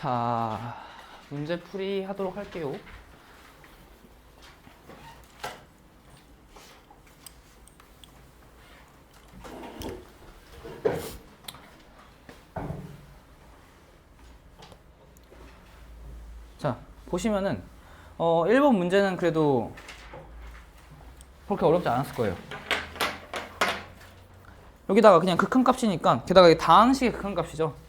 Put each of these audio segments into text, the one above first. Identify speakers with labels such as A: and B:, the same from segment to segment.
A: 자, 문제풀이 하도록 할게요. 자, 보시면은 1번 문제는 그래도 그렇게 어렵지 않았을 거예요. 여기다가 그냥 극한값이니까, 게다가 이게 다항식의 극한값이죠.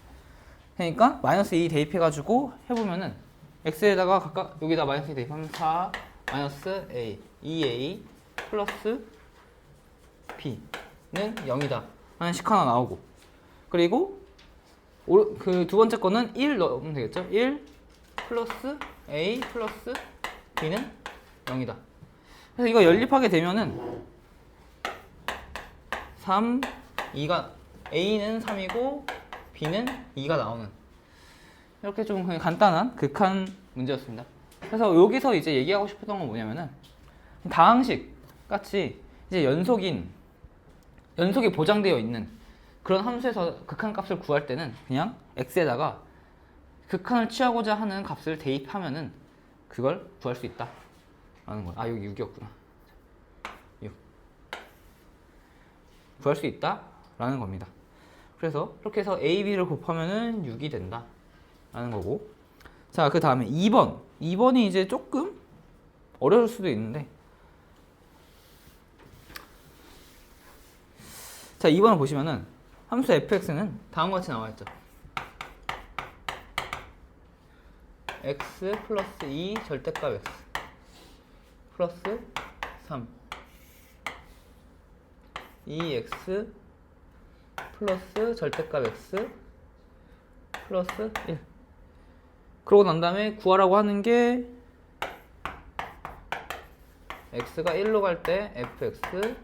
A: 그러니까 마이너스 2 대입해가지고 해보면은 x에다가 각각 여기다 마이너스 2 대입하면 4 마이너스 a 2a 플러스 b는 0이다 하는 식 하나 나오고, 그리고 그 두 번째 거는 1 넣으면 되겠죠. 1 플러스 a 플러스 b는 0이다. 그래서 이거 연립하게 되면은 3, 2가 a는 3이고 b는 2가 나오는, 이렇게 좀 그냥 간단한 극한 문제였습니다. 그래서 여기서 이제 얘기하고 싶었던 건 뭐냐면은, 다항식 같이 이제 연속이 보장되어 있는 그런 함수에서 극한 값을 구할 때는 그냥 x에다가 극한을 취하고자 하는 값을 대입하면은 그걸 구할 수 있다 라는 거야. 아, 여기 6이었구나. 6. 구할 수 있다 라는 겁니다. 그래서 이렇게 해서 a, b를 곱하면은 6이 된다 라는 거고, 자, 그 다음에 2번이 이제 조금 어려울 수도 있는데, 자, 2번을 보시면은 함수 fx는 다음과 같이 나와 있죠. x 플러스 2 절대값 x 플러스 3 2x 플러스 절대값 x 플러스 1. 그러고 난 다음에 구하라고 하는 게 x가 1로 갈 때 fx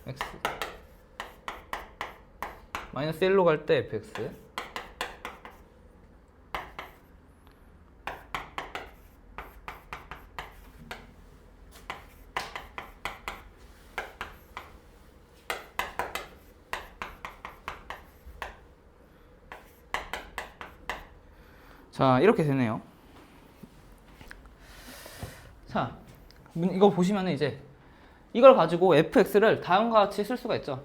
A: x 마이너스 1로 갈 때 fx 자, 이렇게 되네요. 자, 이거 보시면은 이제 이걸 가지고 fx를 다음과 같이 쓸 수가 있죠.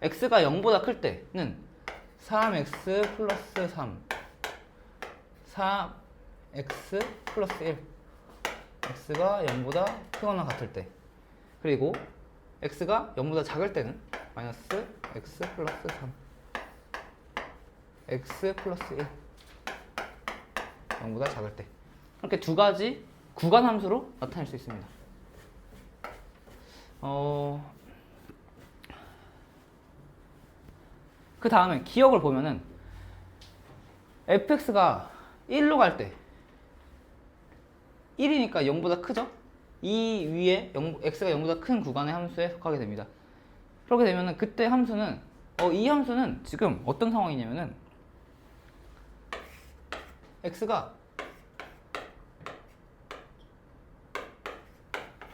A: x가 0보다 클 때는 3x 플러스 3 4x 플러스 1 x가 0보다 크거나 같을 때, 그리고 x가 0보다 작을 때는 마이너스 x 플러스 3 x 플러스 1 0보다 작을 때, 이렇게 두 가지 구간 함수로 나타낼 수 있습니다. 그 다음에 기억을 보면은 fx가 1로 갈 때 1이니까 0보다 크죠? 이 위에 x가 0보다 큰 구간의 함수에 속하게 됩니다. 그렇게 되면은 그때 함수는 이 함수는 지금 어떤 상황이냐면은 x가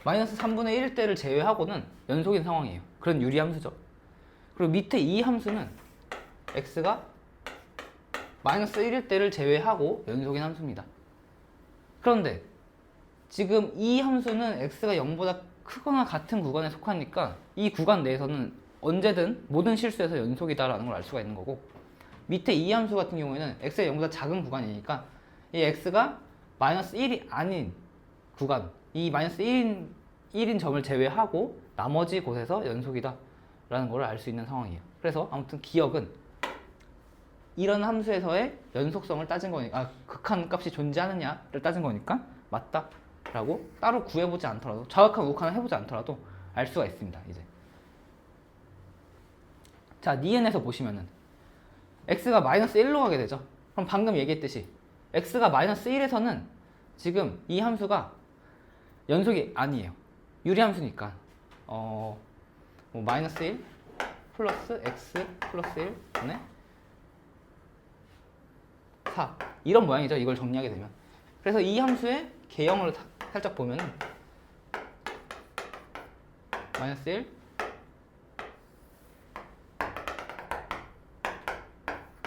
A: 마이너스 3분의 1일 때를 제외하고는 연속인 상황이에요. 그런 유리함수죠. 그리고 밑에 이 함수는 x가 마이너스 1일 때를 제외하고 연속인 함수입니다. 그런데 지금 이 함수는 x가 0보다 크거나 같은 구간에 속하니까 이 구간 내에서는 언제든 모든 실수에서 연속이다라는 걸 알 수가 있는 거고, 밑에 이 함수 같은 경우에는 x가 0보다 작은 구간이니까 이 x가 마이너스 1이 아닌 구간, 이 마이너스 1인 점을 제외하고 나머지 곳에서 연속이다 라는 걸 알 수 있는 상황이에요. 그래서 아무튼 기억은 이런 함수에서의 연속성을 따진 거니까, 극한 값이 존재하느냐를 따진 거니까 맞다 라고 따로 구해보지 않더라도, 좌극한 우극한을 해보지 않더라도 알 수가 있습니다. 이제 자, 니은에서 보시면은 x가 마이너스 1로 가게 되죠. 그럼 방금 얘기했듯이 x가 마이너스 1에서는 지금 이 함수가 연속이 아니에요. 유리함수니까 뭐 마이너스 1 플러스 x 플러스 1 분의 4 이런 모양이죠. 이걸 정리하게 되면. 그래서 이 함수의 개형을 살짝 보면은 마이너스 1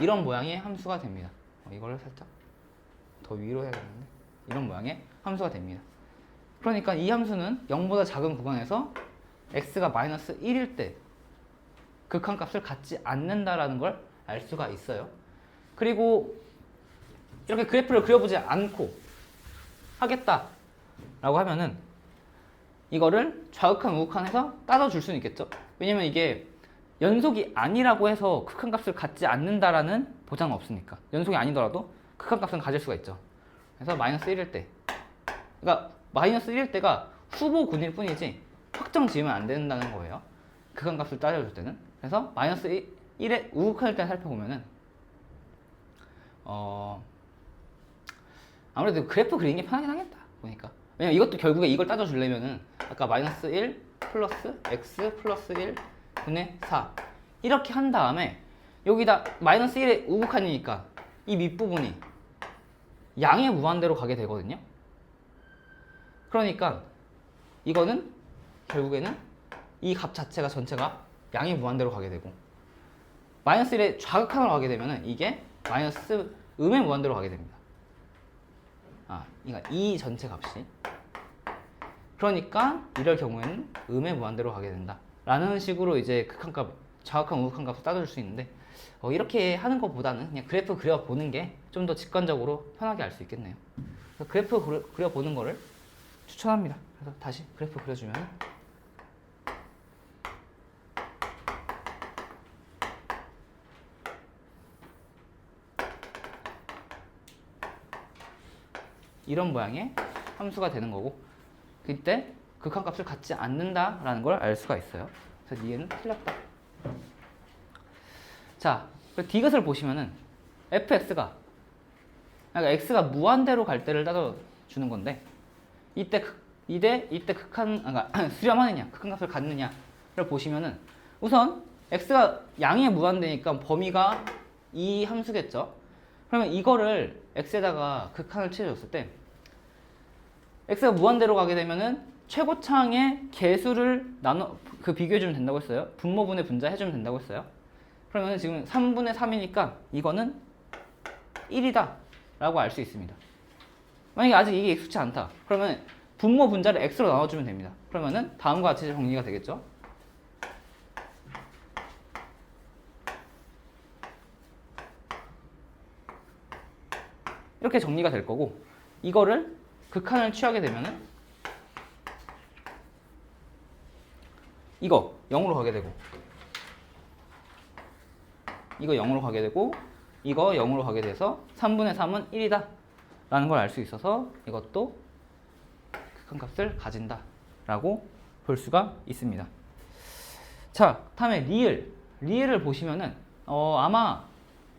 A: 이런 모양의 함수가 됩니다. 이거를 살짝 더 위로 해야겠는데 이런 모양의 함수가 됩니다. 그러니까 이 함수는 0보다 작은 구간에서 x가 마이너스 1일 때 극한값을 갖지 않는다라는 걸 알 수가 있어요. 그리고 이렇게 그래프를 그려보지 않고 하겠다라고 하면은 이거를 좌극한 우극한에서 따져줄 수는 있겠죠. 왜냐면 이게 연속이 아니라고 해서 극한값을 갖지 않는다라는 보장은 없으니까. 연속이 아니더라도 극한값은 가질 수가 있죠. 그래서 마이너스 1일 때, 그러니까 마이너스 1일 때가 후보군일 뿐이지 확정 지으면 안 된다는 거예요. 극한값을 따져줄 때는. 그래서 마이너스 1의 우극한일 때 살펴보면은 아무래도 그래프 그리는 게 편하긴 하겠다 보니까. 왜냐면 이것도 결국에 이걸 따져주려면은 아까 마이너스 1 플러스 x 플러스 1 분의 4 이렇게 한 다음에 여기다 마이너스 1의 우극한이니까 이 밑부분이 양의 무한대로 가게 되거든요. 그러니까 이거는 결국에는 이 값 자체가 전체가 양의 무한대로 가게 되고 마이너스 1의 좌극한으로 가게 되면은 이게 마이너스 음의 무한대로 가게 됩니다. 그러니까 이 전체 값이. 그러니까 이럴 경우에는 음의 무한대로 가게 된다. 라는 식으로 이제 극한값, 좌극한, 우극한 값을 따져줄 수 있는데 이렇게 하는 것보다는 그냥 그래프 그려보는 게 좀 더 직관적으로 편하게 알 수 있겠네요. 그래서 그래프 그려보는 거를 추천합니다. 그래서 다시 그래프 그려주면 이런 모양의 함수가 되는 거고 그때 극한값을 갖지 않는다라는 걸 알 수가 있어요. 그래서 얘는 틀렸다. 자, 디귿을 보시면은 fx가 그러니까 x가 무한대로 갈 때를 따져주는 건데 이때 극한 그러니까 수렴하느냐 극한값을 갖느냐를 보시면은 우선 x가 양의 무한대니까 범위가 이 함수겠죠. 그러면 이거를 x에다가 극한을 취해줬을 때 x가 무한대로 가게 되면은 최고창의 개수를 비교해주면 된다고 했어요. 분모분의 분자 해주면 된다고 했어요. 그러면 지금 3분의 3이니까 이거는 1이다 라고 알 수 있습니다. 만약에 아직 이게 익숙치 않다 그러면 분모 분자를 x로 나눠주면 됩니다. 그러면은 다음과 같이 정리가 되겠죠. 이렇게 정리가 될 거고 이거를 극한을 취하게 되면은 이거 0으로 가게 되고 이거 0으로 가게 되고 이거 0으로 가게 돼서 3분의 3은 1이다 라는 걸 알 수 있어서 이것도 극한값을 가진다 라고 볼 수가 있습니다. 자, 다음에 리을을 보시면은 아마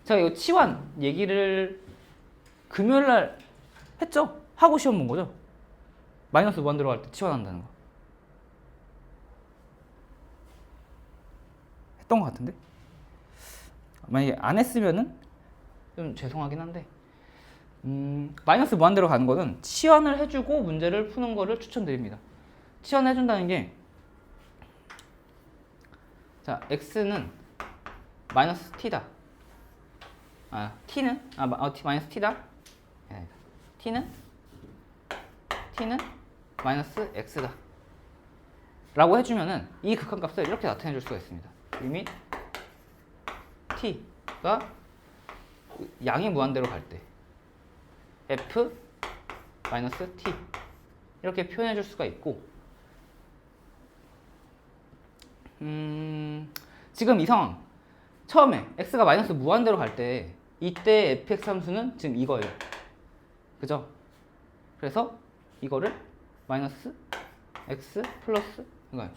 A: 제가 이거 치환 얘기를 금요일날 했죠? 하고 시험 본 거죠? 마이너스 무한대로 갈 때 치환한다는 거 했던 것 같은데 만약에 안 했으면은 좀 죄송하긴 한데 마이너스 무한대로 가는 거는 치환을 해주고 문제를 푸는 거를 추천드립니다. 치환해준다는 게 자, x는 마이너스 t다. t는 마이너스 t다. t는 마이너스 x다. 라고 해주면은 이 극한값을 이렇게 나타내 줄 수가 있습니다. 리밋 t가 양이 무한대로 갈 때 f 마이너스 t 이렇게 표현해 줄 수가 있고 지금 이 상황 처음에 x가 마이너스 무한대로 갈 때 이때 fx 함수는 지금 이거예요. 그죠? 그래서 이거를 마이너스 x 플러스 이거예요.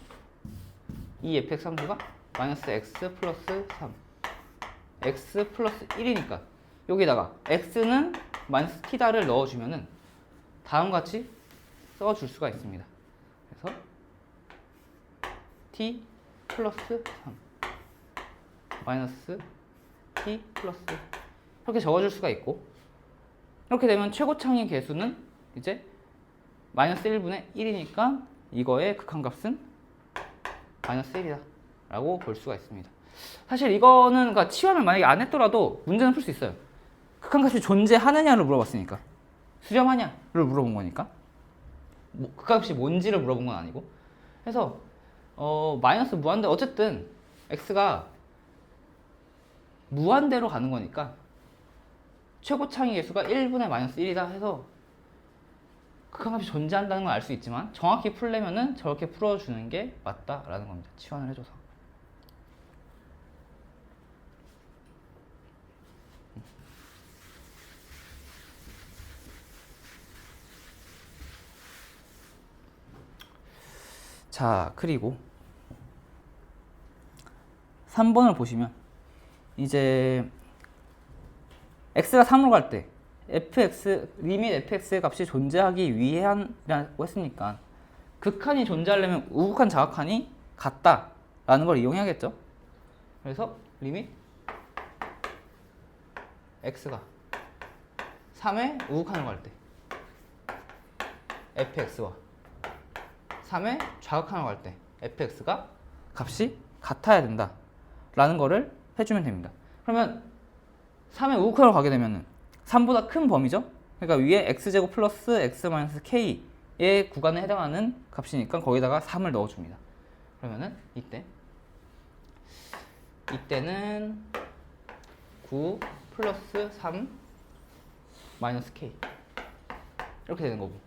A: 이 fx 함수가 마이너스 x 플러스 3 x 플러스 1이니까 여기다가 x는 마이너스 t다를 넣어주면은 다음과 같이 써줄 수가 있습니다. 그래서 t 플러스 3 마이너스 t 플러스 이렇게 적어줄 수가 있고 이렇게 되면 최고창의 개수는 이제 마이너스 1분의 1이니까 이거의 극한값은 마이너스 1이다 라고 볼 수가 있습니다. 사실 이거는 그러니까 치환을 만약에 안 했더라도 문제는 풀 수 있어요. 극한값이 존재하느냐를 물어봤으니까. 수렴하냐를 물어본 거니까. 뭐, 극한값이 뭔지를 물어본 건 아니고. 그래서 마이너스 무한대 어쨌든 x가 무한대로 가는 거니까 최고 창의 개수가 1분의 마이너스 1이다 해서 극한값이 존재한다는 걸 알 수 있지만 정확히 풀려면은 저렇게 풀어주는 게 맞다라는 겁니다. 치환을 해줘서. 자, 그리고 3번을 보시면 이제 x가 3으로 갈 때 fx 리밋 fx의 값이 존재하기 위해라고 했으니까 극한이 존재하려면 우극한 자극한이 같다라는 걸 이용해야겠죠. 그래서 리밋 x가 3의 우극한으로 갈 때 fx와 3의 좌극한으로 갈 때 fx가 값이 같아야 된다 라는 거를 해주면 됩니다. 그러면 3의 우극한으로 가게 되면 3보다 큰 범위죠. 그러니까 위에 x제곱 플러스 x-k의 구간에 해당하는 값이니까 거기다가 3을 넣어줍니다. 그러면은 이때는 9 플러스 3 마이너스 k 이렇게 되는 거고,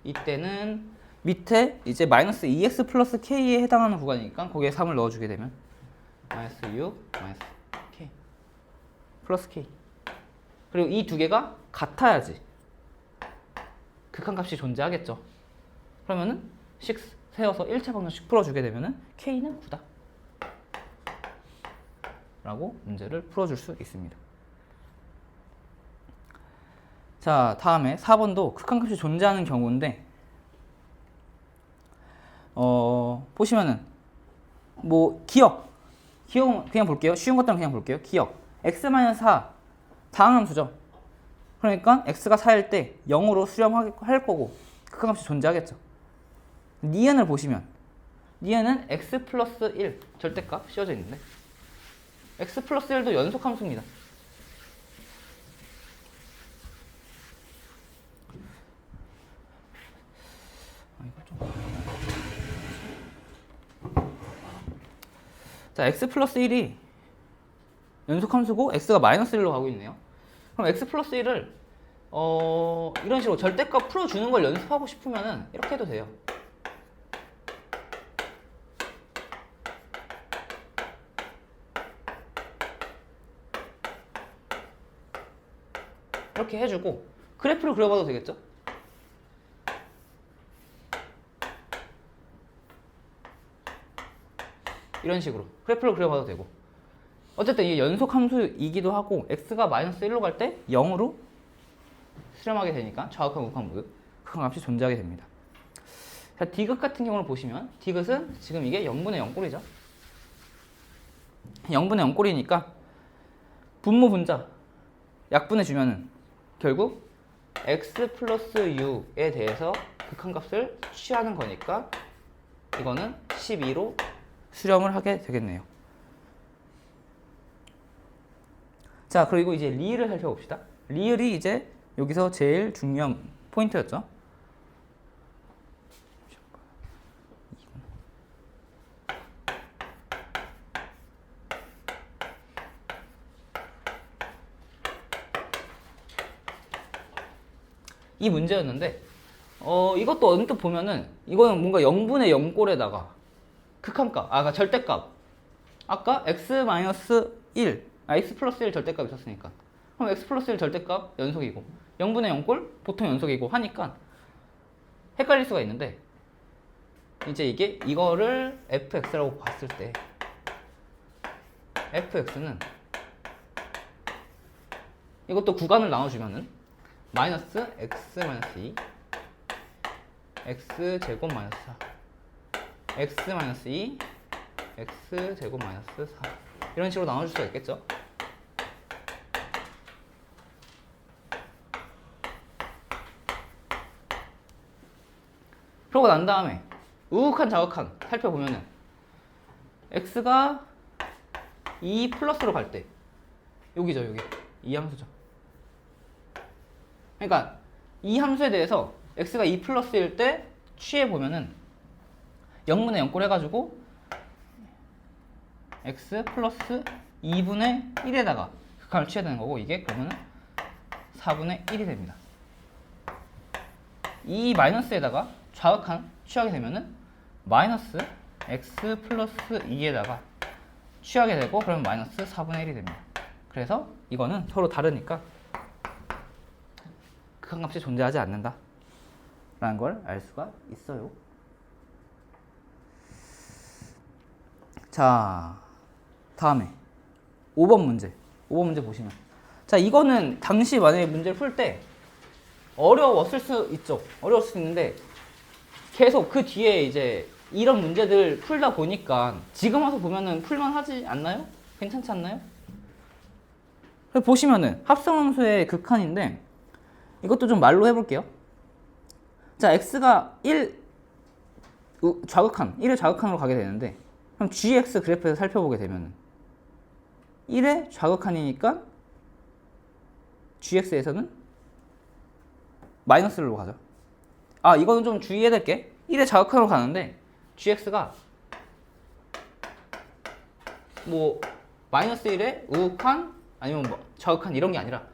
A: 이때는 밑에 이제 마이너스 2x 플러스 k에 해당하는 구간이니까 거기에 3을 넣어주게 되면 마이너스 6 마이너스 k 플러스 k. 그리고 이 두 개가 같아야지 극한값이 존재하겠죠. 그러면은 6 세워서 1차 방정식 풀어주게 되면은 k는 9다 라고 문제를 풀어줄 수 있습니다. 자, 다음에 4번도 극한값이 존재하는 경우인데 보시면은 뭐 기억은 그냥 볼게요. 쉬운 것들은 그냥 볼게요. 기억 x-4 다항함수죠. 그러니까 x가 4일 때 0으로 수렴할 거고 극한값이 존재하겠죠. 니은을 보시면 니은은 x 플러스 1 절대값 씌워져 있는데 x 플러스 1도 연속함수입니다. 자, x 플러스 1이 연속함수고 x가 마이너스 1로 가고 있네요. 그럼 x 플러스 1을 이런 식으로 절대값 풀어주는 걸 연습하고 싶으면은 이렇게 해도 돼요. 이렇게 해주고 그래프를 그려봐도 되겠죠? 이런 식으로 그래프를 그려봐도 되고, 어쨌든 이게 연속 함수이기도 하고 x가 마이너스 1로 갈 때 0으로 수렴하게 되니까 좌극한 우극한 무극 극한값이 존재하게 됩니다. 자, 디귿 같은 경우를 보시면 디귿은 지금 이게 0분의 0꼴이죠. 0분의 0꼴이니까 분모 분자 약분해주면은 결국 x 플러스 u에 대해서 극한값을 취하는 거니까 이거는 12로 수렴을 하게 되겠네요. 자, 그리고 이제 리을을 살펴봅시다. 리을이 이제 여기서 제일 중요한 포인트였죠. 이 문제였는데 이것도 언뜻 보면은 이거는 뭔가 0분의 0꼴에다가 극한값, 그러니까 절대값, 아까 x-1 x 플러스 1 절대값 있었으니까 그럼 x 플러스 1 절대값 연속이고 0분의 0꼴 보통 연속이고 하니까 헷갈릴 수가 있는데, 이제 이거를 fx라고 봤을 때 fx는 이것도 구간을 나눠주면은 마이너스 x 마이너스 2 x 제곱 마이너스 4 x 마이너스 2 x 제곱 마이너스 4 이런 식으로 나눠줄 수가 있겠죠. 그러고 난 다음에 우극한 자극한 살펴보면은 x가 2 플러스로 갈 때 여기죠, 여기 이 함수죠. 그러니까 이 함수에 대해서 x가 2 플러스일 때 취해 보면은 0분의 0꼴 해가지고 x 플러스 2분의 1에다가 극한을 취해야 되는 거고, 이게 그러면은 4분의 1이 됩니다. 이 마이너스에다가 좌극한 취하게 되면은 마이너스 x 플러스 2에다가 취하게 되고, 그러면 마이너스 4분의 1이 됩니다. 그래서 이거는 서로 다르니까 극한값이 존재하지 않는다 라는 걸 알 수가 있어요. 자, 다음에 5번 문제. 5번 문제 보시면, 자, 이거는 당시 만약에 문제를 풀 때 어려웠을 수 있죠. 어려웠을 수 있는데 계속 그 뒤에 이제 이런 문제들 풀다 보니까 지금 와서 보면은 풀만하지 않나요? 괜찮지 않나요? 보시면은 합성함수의 극한인데, 이것도 좀 말로 해볼게요. 자, x가 1 좌극한, 1의 좌극한으로 가게 되는데, 그럼 gx 그래프에서 살펴보게 되면 1의 좌극한이니까 gx에서는 마이너스로 가죠. 아, 이거는 좀 주의해야 될 게, 1의 좌극한으로 가는데 gx가 뭐 마이너스 1의 우극한 아니면 뭐 좌극한 이런 게 아니라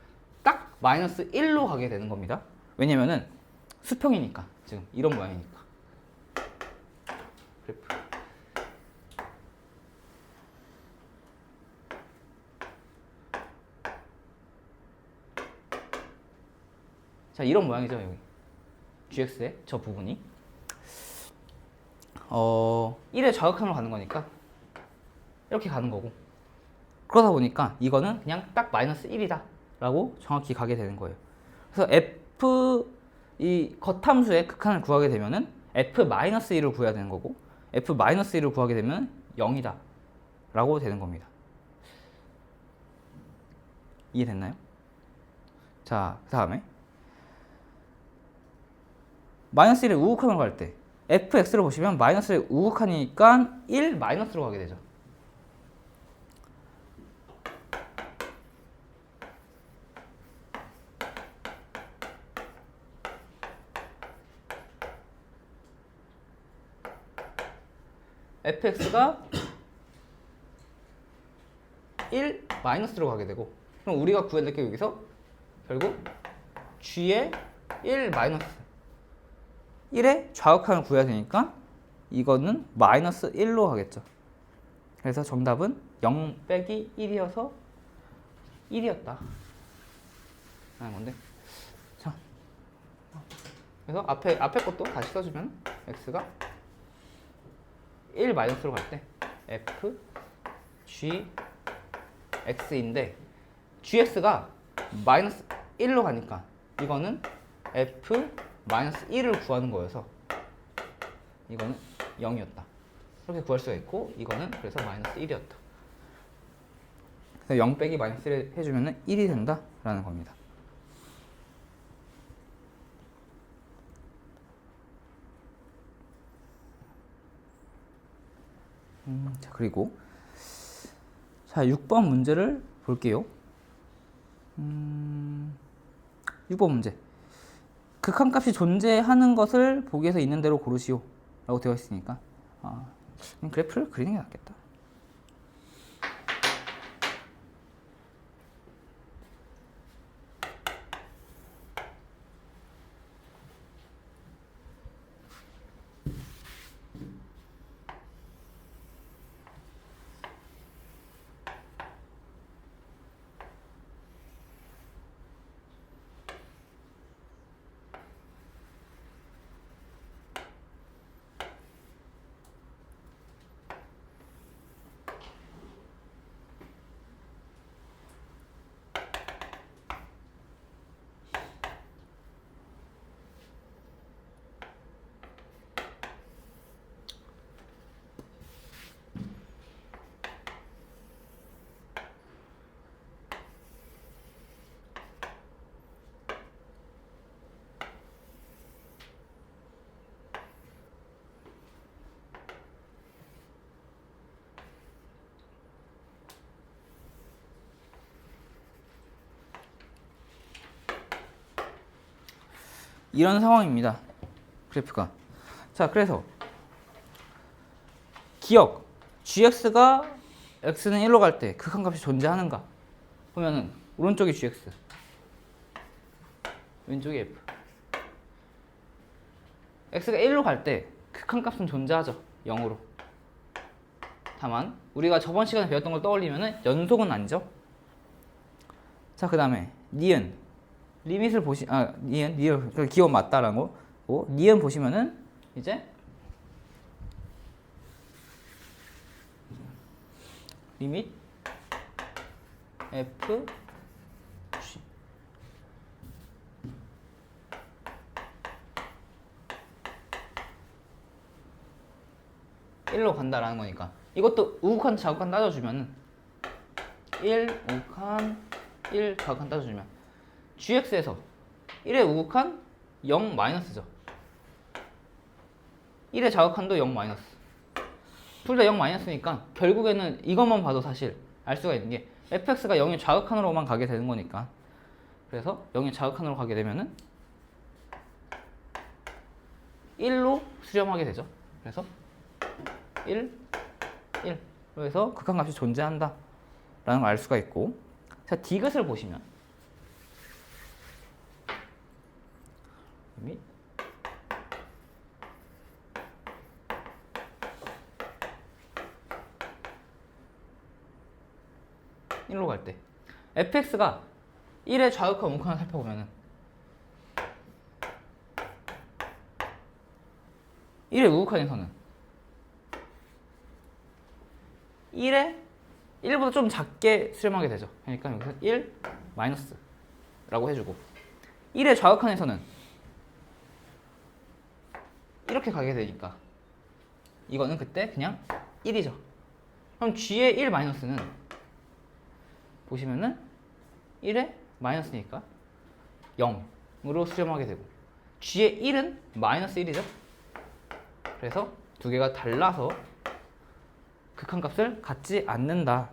A: 딱 마이너스 1로 가게 되는 겁니다. 왜냐면은 수평이니까, 지금 이런 모양이니까. 그래프. 자, 이런 모양이죠, 여기. gx의 저 부분이 1의 좌극한으로 가는 거니까 이렇게 가는 거고, 그러다 보니까 이거는 그냥 딱 마이너스 1이다 라고 정확히 가게 되는 거예요. 그래서 f 이 겉함수의 극한을 구하게 되면은 f-1을 구해야 되는 거고, f-1을 구하게 되면 0이다 라고 되는 겁니다. 이해됐나요? 자, 그 다음에 마이너스 1의 우극한으로 갈 때 fx를 보시면 마이너스 1의 우극한이니까 1 마이너스로 가게 되죠. fx가 1 마이너스로 가게 되고, 그럼 우리가 구해야 될 게 여기서 결국 g의 1 마이너스 1의 좌극한을 구해야 되니까 이거는 마이너스 1로 가겠죠. 그래서 정답은 0 빼기 1이어서 1이었다 라는 건데, 자, 그래서 앞에 것도 다시 써주면 x가 1 마이너스로 갈 때 f g x인데, gx가 마이너스 1로 가니까 이거는 f 마이너스 1을 구하는 거여서 이거는 0이었다. 이렇게 구할 수가 있고, 이거는 그래서 마이너스 1이었다. 그래서 0 빼기 마이너스 1 해주면 1이 된다 라는 겁니다. 자, 그리고 자, 6번 문제를 볼게요. 6번 문제. 극한값이 존재하는 것을 보기에서 있는 대로 고르시오 라고 되어 있으니까 그래프를 그리는 게 낫겠다. 이런 상황입니다. 그래프가. 자, 그래서 기억 gx가 x는 1로 갈 때 극한값이 존재하는가 보면은 오른쪽이 gx, 왼쪽이 f. x가 1로 갈 때 극한값은 존재하죠. 0으로. 다만 우리가 저번 시간에 배웠던 걸 떠올리면은 연속은 아니죠. 자, 그 다음에 니은 리밋을 니은 그 기억 맞다라는 거고, 니은 보시면은 이제 리밋 f g 1로 간다라는 거니까 이것도 우극한 자극한 따져주면은 1 우극한 1 자극한 따져주면 gx에서 1의 우극한 0 마이너스죠. 1의 자극한도 0 마이너스. 둘 다 0 마이너스니까 결국에는 이것만 봐도 사실 알 수가 있는 게 fx가 0의 좌극한으로만 가게 되는 거니까. 그래서 0의 좌극한으로 가게 되면은 1로 수렴하게 되죠. 그래서 1, 1. 그래서 극한값이 존재한다 라는 걸 알 수가 있고, 자, 디귿을 보시면 및 일로 갈 때 fx가 1의 좌극한 우극한을 살펴보면은 1의 우극한에서는 1의 1보다 좀 작게 수렴하게 되죠. 그러니까 여기서 1 마이너스 라고 해주고, 1의 좌극한에서는 이렇게 가게 되니까 이거는 그때 그냥 1이죠. 그럼 g의 1 마이너스는 보시면은 1의 마이너스니까 0으로 수렴하게 되고, g의 1은 마이너스 1이죠. 그래서 두 개가 달라서 극한값을 갖지 않는다,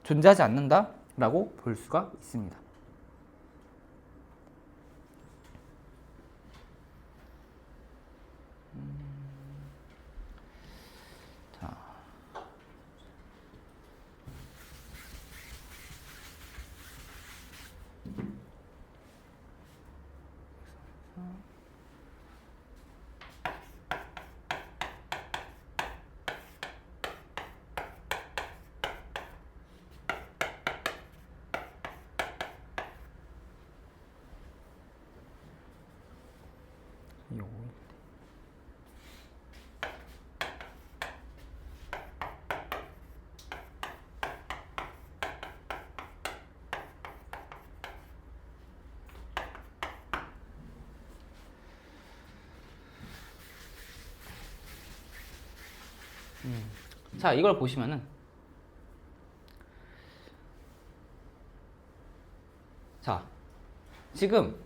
A: 존재하지 않는다 라고 볼 수가 있습니다. 자, 자, 이걸 보시면은 자, 지금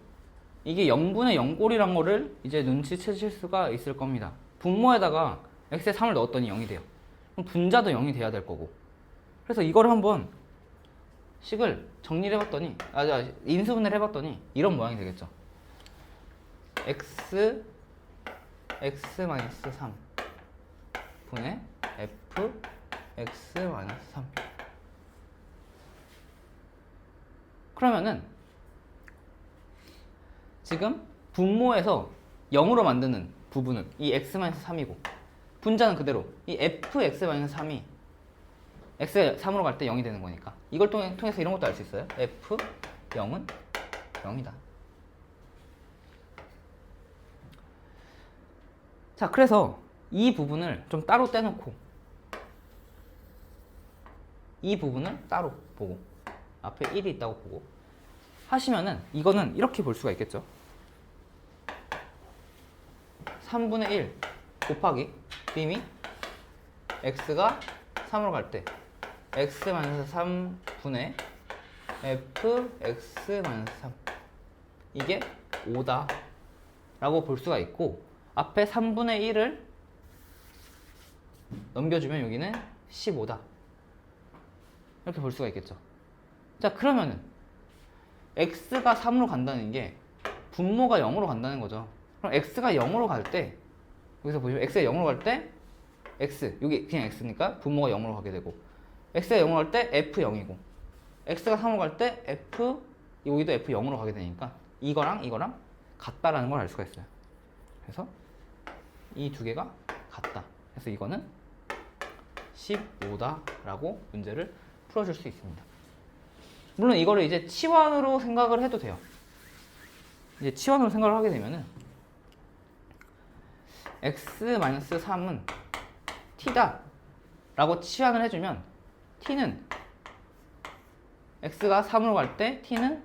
A: 이게 0분의 0꼴이란 거를 이제 눈치채실 수가 있을 겁니다. 분모에다가 x의 3을 넣었더니 0이 돼요. 그럼 분자도 0이 돼야 될 거고. 그래서 이걸 한번 식을 정리를 해봤더니, 인수분해를 해봤더니 이런 모양이 되겠죠. x 3 분의 f x 3. 그러면은 지금 분모에서 0으로 만드는 부분은 이 x-3이고, 분자는 그대로 이 fx-3이 x가 3으로 갈 때 0이 되는 거니까 이걸 통해서 이런 것도 알 수 있어요. f 0은 0이다. 자, 그래서 이 부분을 좀 따로 떼놓고 이 부분을 따로 보고 앞에 1이 있다고 보고 하시면은 이거는 이렇게 볼 수가 있겠죠. 3분의 1 곱하기 b미 x가 3으로 갈 때 x-3분의 fx-3 이게 5다 라고 볼 수가 있고, 앞에 3분의 1을 넘겨주면 여기는 15다 이렇게 볼 수가 있겠죠. 자, 그러면은 x가 3으로 간다는 게 분모가 0으로 간다는 거죠. 그럼 x가 0으로 갈 때, 여기서 보시면 x가 0으로 갈 때 x, 여기 그냥 x니까 분모가 0으로 가게 되고, x가 0으로 갈 때 f 0이고, x가 3으로 갈 때 f, 여기도 f 0으로 가게 되니까 이거랑 이거랑 같다라는 걸 알 수가 있어요. 그래서 이 두 개가 같다. 그래서 이거는 15다라고 문제를 풀어줄 수 있습니다. 물론 이거를 이제 치환으로 생각을 해도 돼요. 이제 치환으로 생각을 하게 되면은 x-3은 t다 라고 치환을 해주면 t는 x가 3으로 갈 때 t는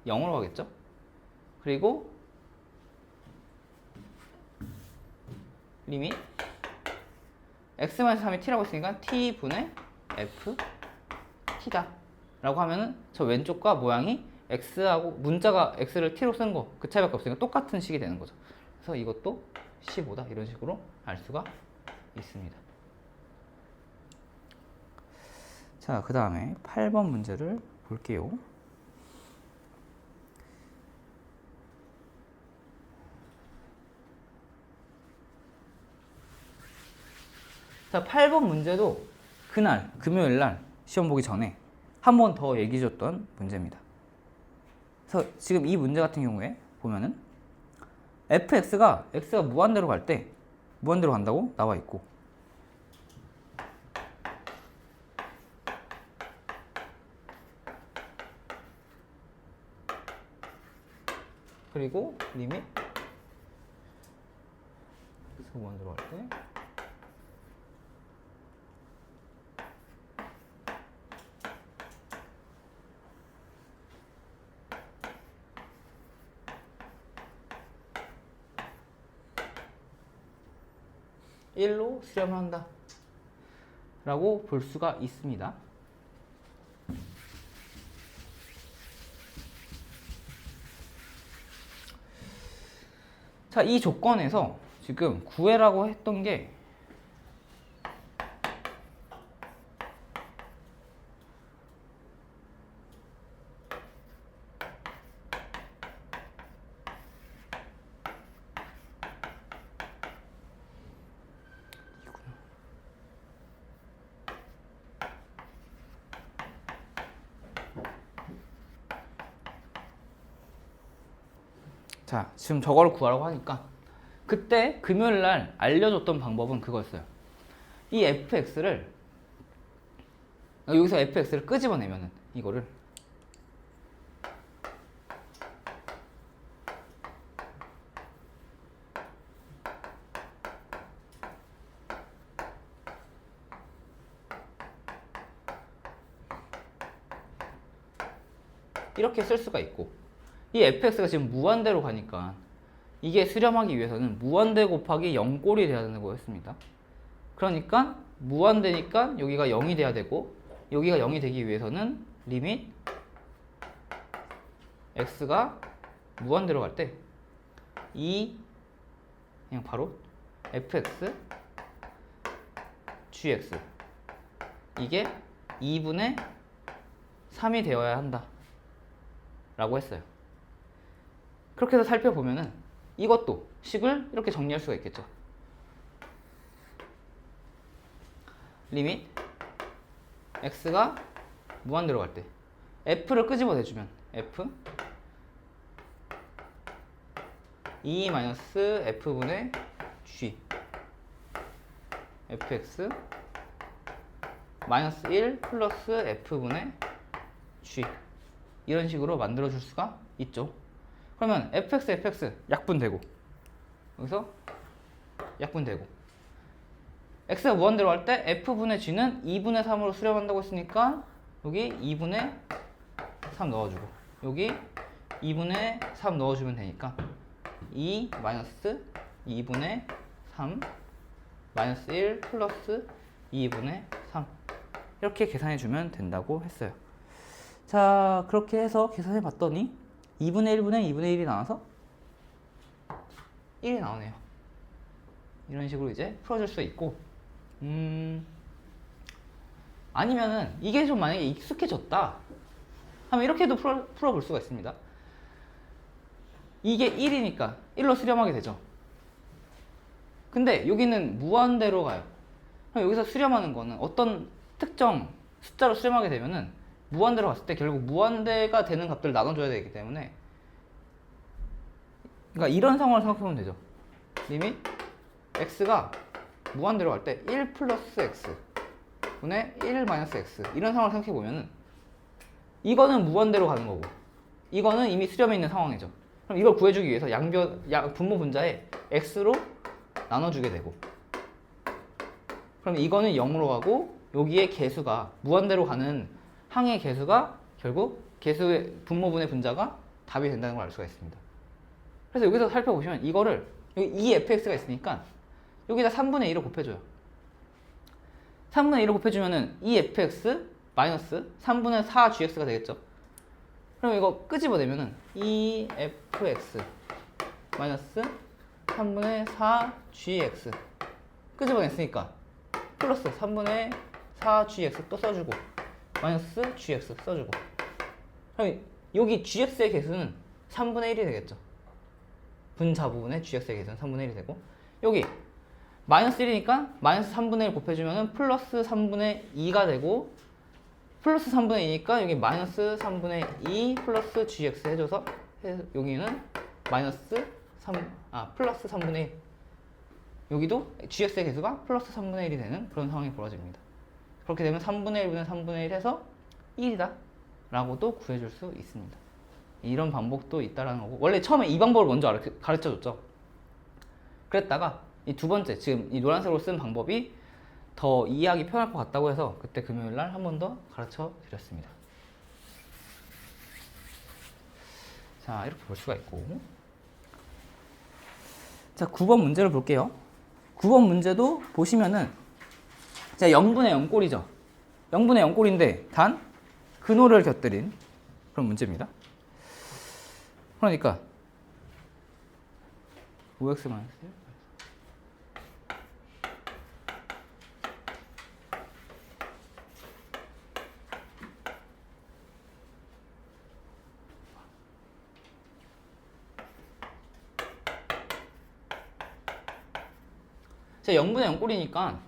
A: 0으로 가겠죠. 그리고 리밋 x-3이 t라고 했으니까 t분의 f t다 라고 하면은 저 왼쪽과 모양이 x하고 문자가 x를 t로 쓰는 거 그 차이밖에 없으니까 똑같은 식이 되는 거죠. 그래서 이것도 15다 이런 식으로 알 수가 있습니다. 자, 그 다음에 8번 문제를 볼게요. 자, 8번 문제도 그날 금요일날 시험 보기 전에 한 번 더 얘기해 줬던 문제입니다. 그래서 지금 이 문제 같은 경우에 보면은 fx가 x가 무한대로 갈 때 무한대로 간다고 나와 있고, 그리고 리밋 x가 무한대로 갈 때 (1로) 수렴한다 라고 볼 수가 있습니다. 자, 이 조건에서 지금 구해라고 했던 게 자, 지금 저거를 구하라고 하니까 그때 금요일날 알려줬던 방법은 그거였어요. 이 fx를 여기서 fx를 끄집어내면은 이거를 이렇게 쓸 수가 있고, 이 fx가 지금 무한대로 가니까 이게 수렴하기 위해서는 무한대 곱하기 0꼴이 돼야 되는 거였습니다. 그러니까 무한대니까 여기가 0이 돼야 되고, 여기가 0이 되기 위해서는 리밋 x가 무한대로 갈 때 그냥 바로 fx gx 이게 2분의 3이 되어야 한다 라고 했어요. 그렇게 해서 살펴보면은 이것도 식을 이렇게 정리할 수가 있겠죠. 리밋 x가 무한대로 갈 때 f를 끄집어내주면 f 2-f분의 g fx -1 플러스 f분의 g 이런 식으로 만들어줄 수가 있죠. 그러면 fx 약분되고, 여기서 약분되고, x가 무한대로 갈 때 f분의 g는 2분의 3으로 수렴한다고 했으니까 여기 2분의 3 넣어주고, 여기 2분의 3 넣어주면 되니까 2 마이너스 2분의 3 마이너스 1 플러스 2분의 3 이렇게 계산해주면 된다고 했어요. 자, 그렇게 해서 계산해 봤더니 2분의 1분의 2분의 1이 나와서 1이 나오네요. 이런 식으로 이제 풀어줄 수 있고, 아니면은 이게 좀 만약에 익숙해졌다 하면 이렇게도 풀어볼 수가 있습니다. 이게 1이니까 1로 수렴하게 되죠. 근데 여기는 무한대로 가요. 그럼 여기서 수렴하는 거는 어떤 특정 숫자로 수렴하게 되면은 무한대로 갔을 때 결국 무한대가 되는 값들을 나눠줘야 되기 때문에, 그러니까 이런 상황을 생각해보면 되죠. 리밋 x가 무한대로 갈 때 1 플러스 x 분의 1 마이너스 x, 이런 상황을 생각해보면은 이거는 무한대로 가는 거고 이거는 이미 수렴해 있는 상황이죠. 그럼 이걸 구해주기 위해서 분모 분자에 x로 나눠주게 되고, 그럼 이거는 0으로 가고 여기에 개수가 무한대로 가는 항의 개수가 결국 개수의 분모분의 분자가 답이 된다는 걸 알 수가 있습니다. 그래서 여기서 살펴보시면 이거를 여기 2fx가 있으니까 여기다 3분의 1을 곱해줘요. 3분의 1을 곱해주면은 2fx 마이너스 3분의 4gx가 되겠죠. 그럼 이거 끄집어내면은 2fx 마이너스 3분의 4gx 끄집어냈으니까 플러스 3분의 4gx 또 써주고 마이너스 gx 써주고, 그럼 여기 gx의 개수는 3분의 1이 되겠죠. 분자 부분의 gx의 개수는 3분의 1이 되고, 여기 마이너스 1이니까 마이너스 3분의 1 곱해주면 플러스 3분의 2가 되고, 플러스 3분의 2니까 여기 마이너스 3분의 2 플러스 gx 해줘서 여기는 마이너스 플러스 3분의 1, 여기도 gx의 개수가 플러스 3분의 1이 되는 그런 상황이 벌어집니다. 그렇게 되면 3분의 1분의 3분의 1 해서 1이다 라고도 구해줄 수 있습니다. 이런 방법도 있다라는 거고, 원래 처음에 이 방법을 먼저 가르쳐줬죠. 그랬다가 이 두 번째, 지금 이 노란색으로 쓴 방법이 더 이해하기 편할 것 같다고 해서 그때 금요일날 한 번 더 가르쳐 드렸습니다. 자, 이렇게 볼 수가 있고, 자 9번 문제를 볼게요. 9번 문제도 보시면은 자 0분의 0꼴이죠. 0분의 0꼴인데 단 근호를 곁들인 그런 문제입니다. 그러니까 5x 마이너스 1. 자 0분의 0꼴이니까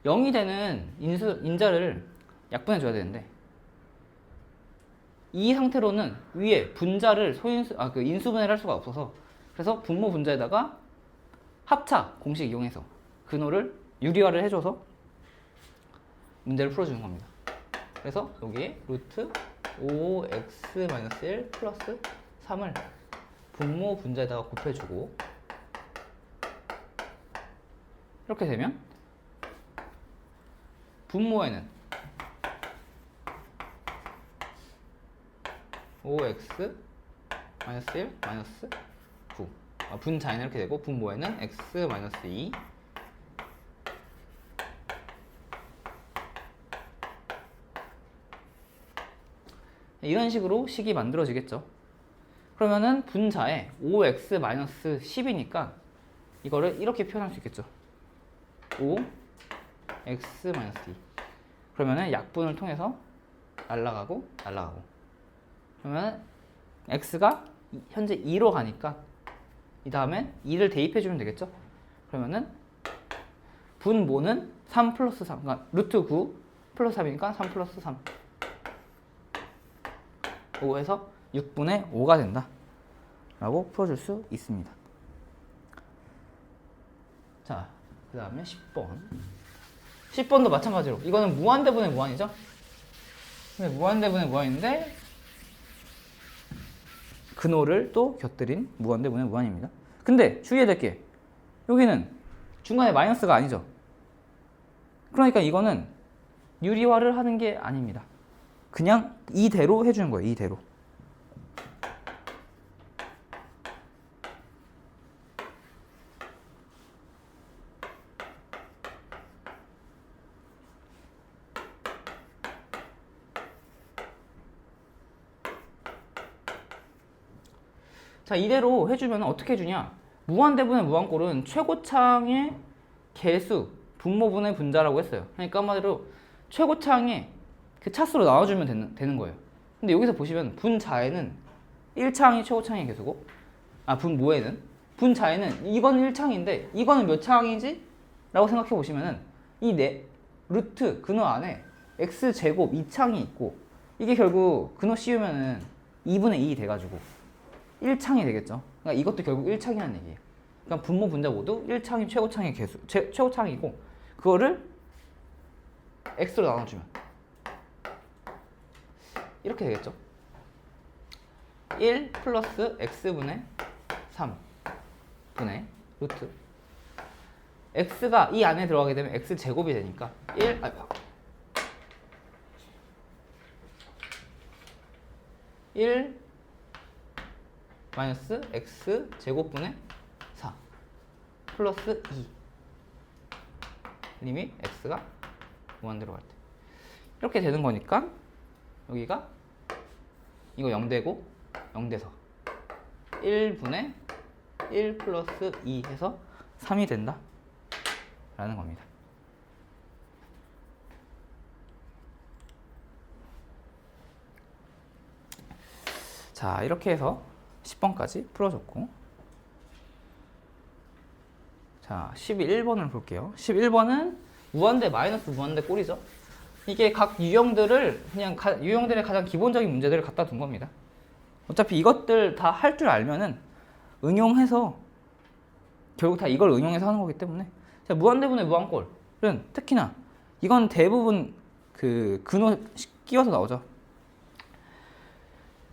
A: 0이 되는 인자를 약분해 줘야 되는데, 이 상태로는 위에 분자를 인수분해를 할 수가 없어서, 그래서 분모 분자에다가 합차 공식 이용해서 근호를 유리화를 해줘서 문제를 풀어주는 겁니다. 그래서 여기에 루트 5x-1 플러스 3을 분모 분자에다가 곱해주고, 이렇게 되면 분모에는 5x-1 마이너스 9, 분자에는 이렇게 되고 분모에는 x-2 이런 식으로 식이 만들어지겠죠. 그러면은 분자에 5x-10이니까 이거를 이렇게 표현할 수 있겠죠. 5x-2. 그러면은 약분을 통해서 날라가고 그러면 x가 현재 2로 가니까 이 다음에 2를 대입해주면 되겠죠. 그러면은 분모는 3 플러스 3, 그러니까 루트 9 플러스 3이니까 3 플러스 3 5에서 6분의 5가 된다 라고 풀어줄 수 있습니다. 자, 그 다음에 10번도 마찬가지로 이거는 무한대분의 무한이죠. 근데 무한대분의 무한인데 근호를 또 곁들인 무한대분의 무한입니다. 근데 주의해야 될 게 여기는 중간에 마이너스가 아니죠. 그러니까 이거는 유리화를 하는 게 아닙니다. 그냥 이대로 해주는 거예요. 이대로. 자, 이대로 해주면 어떻게 해주냐? 무한대분의 무한꼴은 최고창의 개수, 분모분의 분자라고 했어요. 그러니까 한마디로 최고창의 그 차수로 나눠주면 되는 거예요. 근데 여기서 보시면 분자에는 1창이 최고창의 개수고 분모에는, 분자에는 이거는 1창인데 이거는 몇 창이지? 라고 생각해 보시면은 이 루트 근호 안에 x제곱 2창이 있고 이게 결국 근호 씌우면은 2분의 2 돼가지고 1창이 되겠죠. 그러니까 이것도 결국 1창이라는 얘기예요. 그러니까 분모 분자 모두 1창이 최고창의 개수, 최고창이고 그거를 x로 나눠주면 이렇게 되겠죠. 1 플러스 x분의 3분의 루트 x가 이 안에 들어가게 되면 x제곱이 되니까 1 마이너스 x제곱분의 4 플러스 2 리밋 x가 무한대로 갈 때 이렇게 되는 거니까 여기가 이거 0되고 0돼서 1분의 1 플러스 2 해서 3이 된다 라는 겁니다. 자, 이렇게 해서 10번까지 풀어줬고, 자 11번을 볼게요. 11번은 무한대 마이너스 무한대 꼴이죠. 이게 각 유형들을 그냥 유형들의 가장 기본적인 문제들을 갖다 둔 겁니다. 어차피 이것들 다 할 줄 알면은 응용해서 결국 다 이걸 응용해서 하는 거기 때문에. 자, 무한대분의 무한꼴은 특히나 이건 대부분 그 근호 끼워서 나오죠.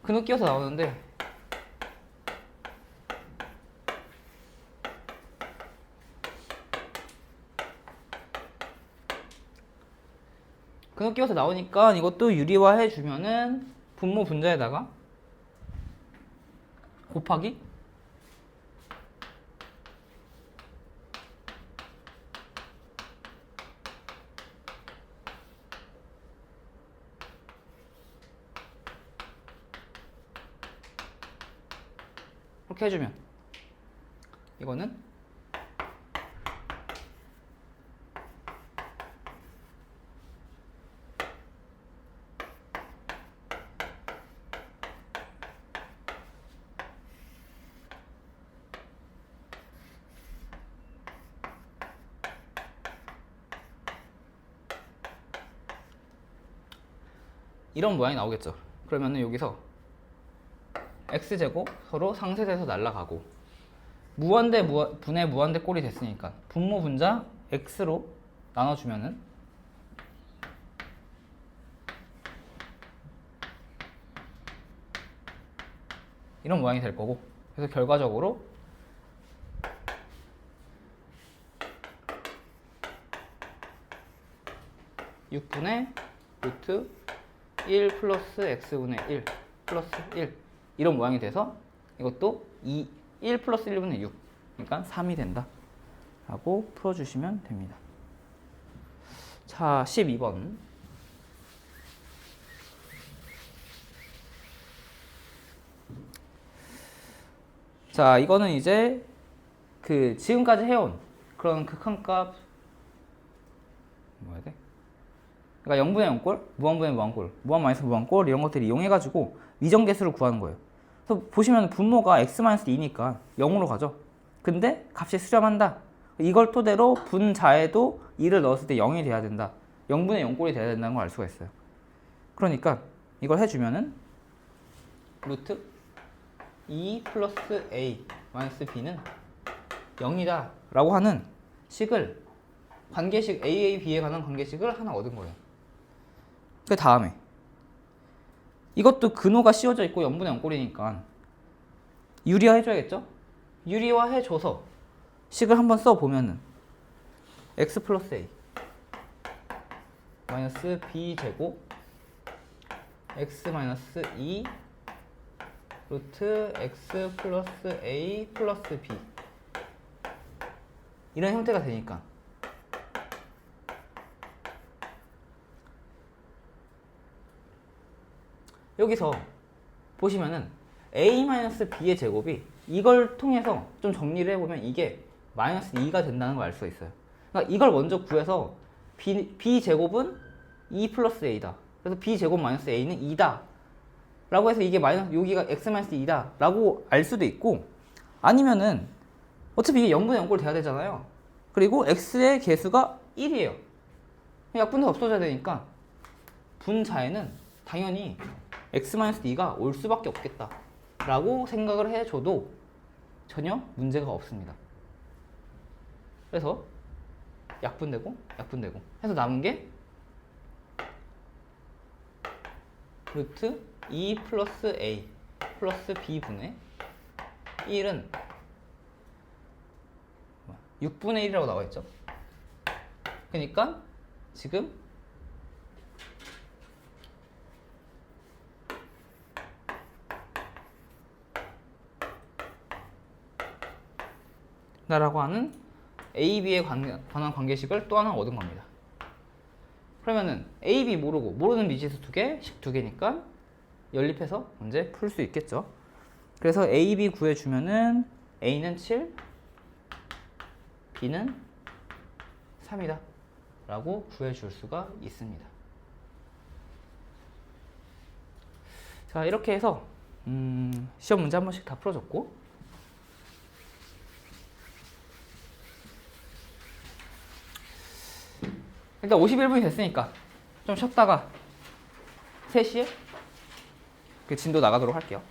A: 근호 끼워서 나오는데 근호 끼워서 나오니까 이것도 유리화해 주면은 분모 분자에다가 곱하기 이렇게 해주면 이거는 이런 모양이 나오겠죠. 그러면은 여기서 x제곱 서로 상쇄돼서 날아가고 무한대 분의 무한대 꼴이 됐으니까 분모 분자 x로 나눠주면은 이런 모양이 될 거고, 그래서 결과적으로 (6분의) 루트 1 플러스 x분의 1 플러스 1 이런 모양이 돼서 이것도 1 플러스 1분의 6 그러니까 3이 된다 라고 풀어주시면 됩니다. 자, 12번 자, 이거는 이제 그 지금까지 해온 그런 극한값 뭐야 돼? 그러니까 0분의 0꼴, 무한분의 무한꼴, 무한 마이너스 무한꼴 이런 것들을 이용해가지고 미정계수를 구하는 거예요. 그래서 보시면 분모가 x-2니까 0으로 가죠. 근데 값이 수렴한다. 이걸 토대로 분자에도 2를 넣었을 때 0이 돼야 된다. 0분의 0꼴이 돼야 된다는 걸 알 수가 있어요. 그러니까 이걸 해주면은 루트 2 플러스 a 마이너스 b는 0이다 라고 하는 식을 관계식 AAB에 관한 관계식을 하나 얻은 거예요. 그 다음에 이것도 근호가 씌워져 있고 0분의 0꼴이니까 유리화 해줘야겠죠? 유리화 해줘서 식을 한번 써보면은 x 플러스 a 마이너스 b 제곱 x 마이너스 2 루트 x 플러스 a 플러스 b 이런 형태가 되니까 여기서 보시면은 a-b의 제곱이 이걸 통해서 좀 정리를 해보면 이게 마이너스 2가 된다는 걸 알 수가 있어요. 그러니까 이걸 먼저 구해서 b제곱은 2 플러스 a다. 그래서 b제곱 마이너스 a는 2다 라고 해서 이게 마이너스 여기가 x 마이너스 2다 라고 알 수도 있고, 아니면은 어차피 이게 0분의 0꼴 돼야 되잖아요. 그리고 x의 개수가 1이에요. 약분도 없어져야 되니까 분자에는 당연히 x-2가 올 수밖에 없겠다 라고 생각을 해줘도 전혀 문제가 없습니다. 그래서 약분되고 약분되고 해서 남은 게 루트 2 플러스 a 플러스 b분의 1은 6분의 1이라고 나와 있죠. 그러니까 지금 라고 하는 A, B에 관한 관계식을 또 하나 얻은 겁니다. 그러면은 A, B 모르고 모르는 미지수 2개, 식 2개니까 연립해서 문제 풀 수 있겠죠. 그래서 A, B 구해주면은 A는 7, B는 3이다 라고 구해줄 수가 있습니다. 자, 이렇게 해서 시험 문제 한 번씩 다 풀어줬고, 일단 51분이 됐으니까 좀 쉬었다가 3시에 그 진도 나가도록 할게요.